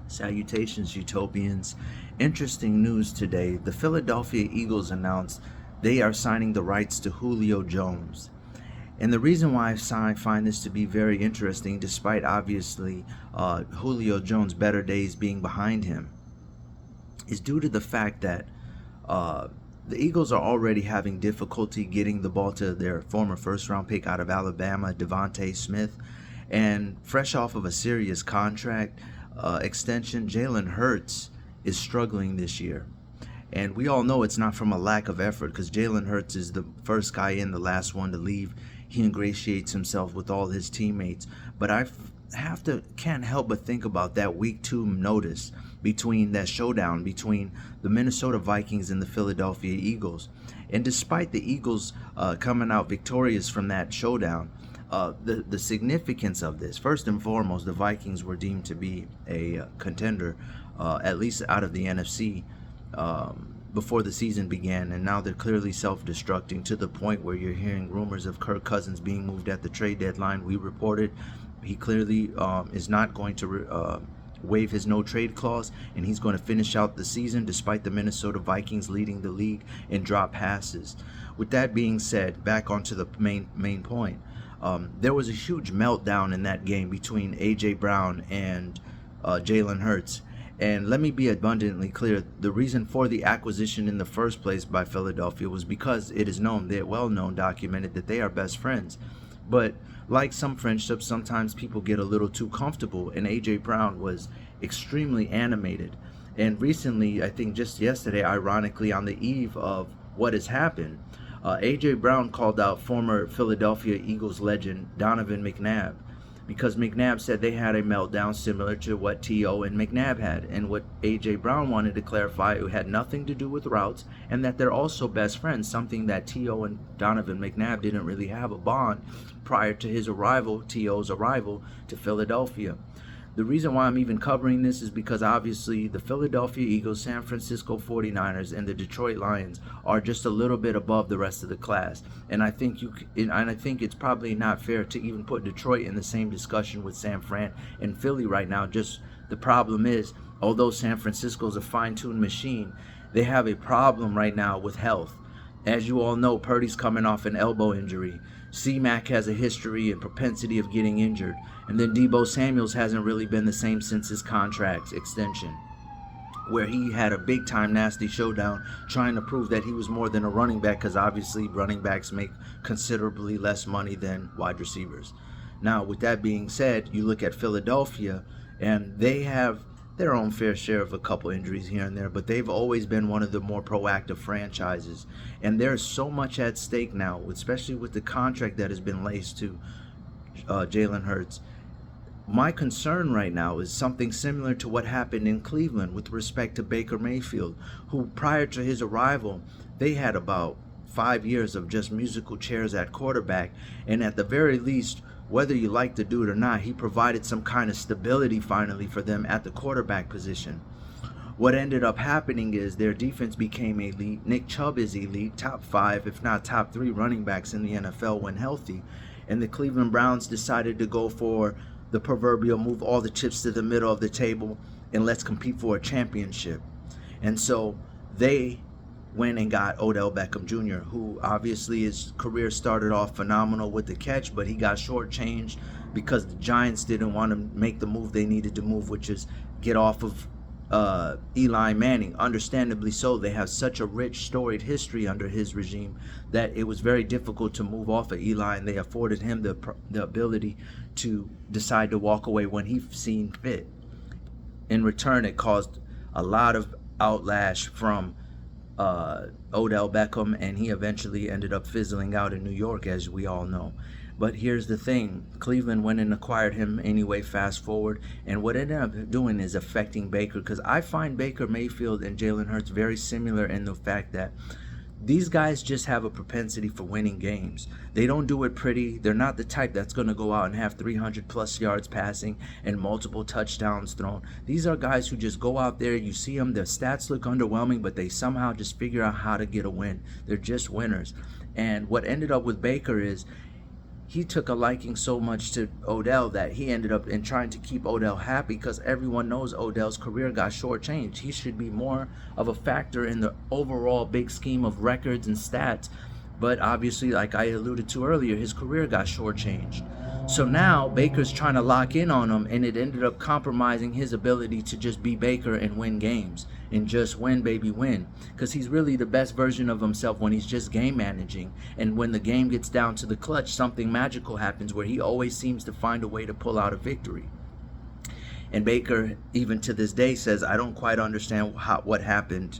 Salutations, Utopians. Interesting news today. The Philadelphia Eagles announced they are signing the rights to Julio Jones. And the reason why I find this to be very interesting, despite obviously Julio Jones' better days being behind him, is due to the fact that uh, the Eagles are already having difficulty getting the ball to their former first-round pick out of Alabama, Devontae Smith, and fresh off of a serious contract extension, Jalen Hurts is struggling this year. And we all know it's not from a lack of effort because Jalen Hurts is the first guy in, the last one to leave. He ingratiates himself with all his teammates. But can't help but think about that week 2 notice between that showdown between the Minnesota Vikings and the Philadelphia Eagles. And despite the Eagles coming out victorious from that showdown, the significance of this, first and foremost, the Vikings were deemed to be a contender, at least out of the NFC, before the season began, and now they're clearly self-destructing to the point where you're hearing rumors of Kirk Cousins being moved at the trade deadline. We reported he clearly is not going to waive his no-trade clause, and he's going to finish out the season despite the Minnesota Vikings leading the league in drop passes. With that being said, back onto the main point. There was a huge meltdown in that game between A.J. Brown and Jalen Hurts. And let me be abundantly clear, the reason for the acquisition in the first place by Philadelphia was because it is known, they're well known, documented, that they are best friends. But like some friendships, sometimes people get a little too comfortable, and A.J. Brown was extremely animated. And recently, I think just yesterday, ironically, on the eve of what has happened, A.J. Brown called out former Philadelphia Eagles legend Donovan McNabb, because McNabb said they had a meltdown similar to what T.O. and McNabb had. And what A.J. Brown wanted to clarify, it had nothing to do with routes, and that they're also best friends, something that T.O. and Donovan McNabb didn't really have a bond prior to his arrival, T.O.'s arrival to Philadelphia. The reason why I'm even covering this is because obviously the Philadelphia Eagles, San Francisco 49ers, and the Detroit Lions are just a little bit above the rest of the class. And I think it's probably not fair to even put Detroit in the same discussion with San Fran and Philly right now. Just the problem is, although San Francisco's a fine-tuned machine, they have a problem right now with health. As you all know, Purdy's coming off an elbow injury. C-Mac has a history and propensity of getting injured. And then Deebo Samuels hasn't really been the same since his contract extension, where he had a big-time nasty showdown trying to prove that he was more than a running back, because obviously running backs make considerably less money than wide receivers. Now, with that being said, you look at Philadelphia, and they have their own fair share of a couple injuries here and there, but they've always been one of the more proactive franchises. And there's so much at stake now, especially with the contract that has been laced to Jalen Hurts. My concern right now is something similar to what happened in Cleveland with respect to Baker Mayfield, who prior to his arrival, they had about 5 years of just musical chairs at quarterback, and at the very least, whether you like the dude or not, he provided some kind of stability finally for them at the quarterback position. What ended up happening is their defense became elite. Nick Chubb is elite, top 5, if not top 3 running backs in the NFL when healthy. And the Cleveland Browns decided to go for the proverbial move all the chips to the middle of the table and let's compete for a championship. And so they went and got Odell Beckham Jr., who obviously his career started off phenomenal with the catch, but he got shortchanged because the Giants didn't want to make the move they needed to move, which is get off of Eli Manning. Understandably so. They have such a rich, storied history under his regime that it was very difficult to move off of Eli, and they afforded him the ability to decide to walk away when he seen fit. In return, it caused a lot of outlash from Odell Beckham, and he eventually ended up fizzling out in New York, as we all know. But here's the thing, Cleveland went and acquired him anyway, fast forward, and what it ended up doing is affecting Baker, because I find Baker Mayfield and Jalen Hurts very similar in the fact that these guys just have a propensity for winning games. They don't do it pretty. They're not the type that's going to go out and have 300 plus yards passing and multiple touchdowns thrown. These are guys who just go out there, you see them, their stats look underwhelming, but they somehow just figure out how to get a win. They're just winners. And what ended up with Baker is he took a liking so much to Odell that he ended up in trying to keep Odell happy, because everyone knows Odell's career got shortchanged. He should be more of a factor in the overall big scheme of records and stats. But obviously, like I alluded to earlier, his career got shortchanged. So now Baker's trying to lock in on him, and it ended up compromising his ability to just be Baker and win games and just win, baby, win. Because he's really the best version of himself when he's just game managing. And when the game gets down to the clutch, something magical happens where he always seems to find a way to pull out a victory. And Baker, even to this day, says, I don't quite understand what happened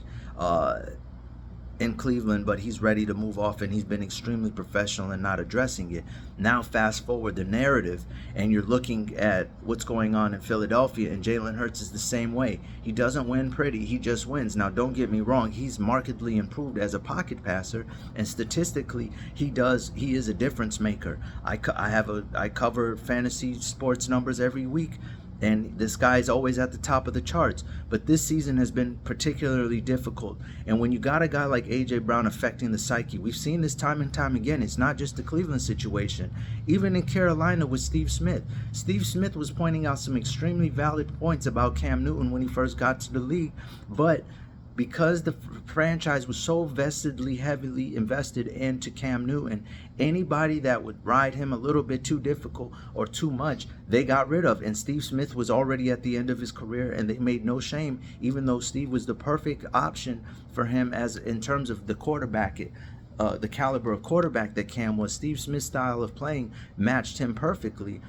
in Cleveland, but he's ready to move off, and he's been extremely professional in not addressing it. Now fast forward the narrative, and you're looking at what's going on in Philadelphia, and Jalen Hurts is the same way. He doesn't win pretty, he just wins. Now don't get me wrong, he's markedly improved as a pocket passer, and statistically he is a difference maker. I cover fantasy sports numbers every week, and this guy's always at the top of the charts. But this season has been particularly difficult. And when you got a guy like A.J. Brown affecting the psyche, we've seen this time and time again. It's not just the Cleveland situation. Even in Carolina with Steve Smith. Steve Smith was pointing out some extremely valid points about Cam Newton when he first got to the league. But because the franchise was so heavily invested into Cam Newton, anybody that would ride him a little bit too difficult or too much, they got rid of. And Steve Smith was already at the end of his career, and they made no shame, even though Steve was the perfect option for him as in terms of the quarterback. The caliber of quarterback that Cam was, Steve Smith's style of playing matched him perfectly.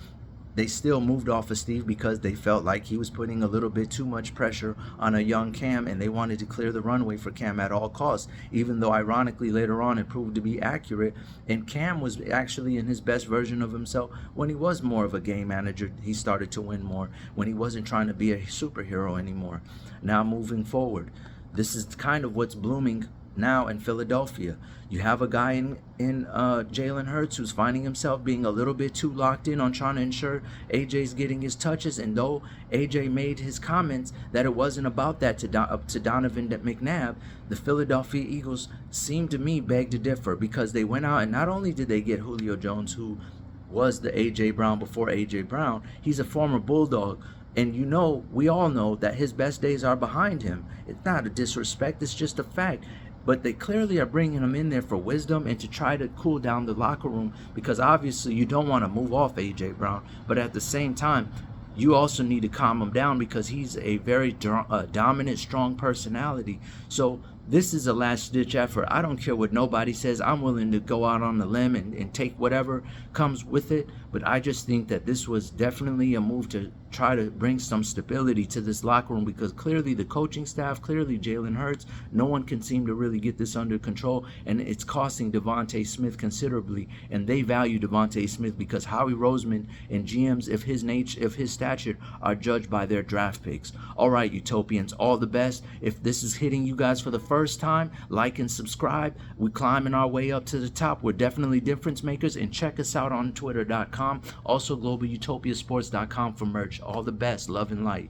They still moved off of Steve because they felt like he was putting a little bit too much pressure on a young Cam, and they wanted to clear the runway for Cam at all costs, even though ironically later on it proved to be accurate. And Cam was actually in his best version of himself when he was more of a game manager. He started to win more when he wasn't trying to be a superhero anymore. Now moving forward, this is kind of what's blooming now in Philadelphia. You have a guy in Jalen Hurts who's finding himself being a little bit too locked in on trying to ensure AJ's getting his touches. And though AJ made his comments that it wasn't about that to Donovan McNabb, the Philadelphia Eagles seem to me beg to differ, because they went out and not only did they get Julio Jones, who was the A.J. Brown before A.J. Brown, he's a former Bulldog. And we all know that his best days are behind him. It's not a disrespect, it's just a fact. But they clearly are bringing him in there for wisdom and to try to cool down the locker room, because obviously you don't want to move off A.J. Brown. But at the same time, you also need to calm him down, because he's a very dominant, strong personality. So this is a last-ditch effort. I don't care what nobody says. I'm willing to go out on the limb and take whatever comes with it. But I just think that this was definitely a move to try to bring some stability to this locker room, because clearly the coaching staff, clearly Jalen Hurts, no one can seem to really get this under control, and it's costing Devontae Smith considerably. And they value Devontae Smith because Howie Roseman and GMs of his stature are judged by their draft picks. All right, Utopians, all the best. If this is hitting you guys for the first time, like and subscribe. We're climbing our way up to the top. We're definitely difference makers, and check us out on Twitter.com. Also, globalutopiasports.com for merch. All the best. Love and light.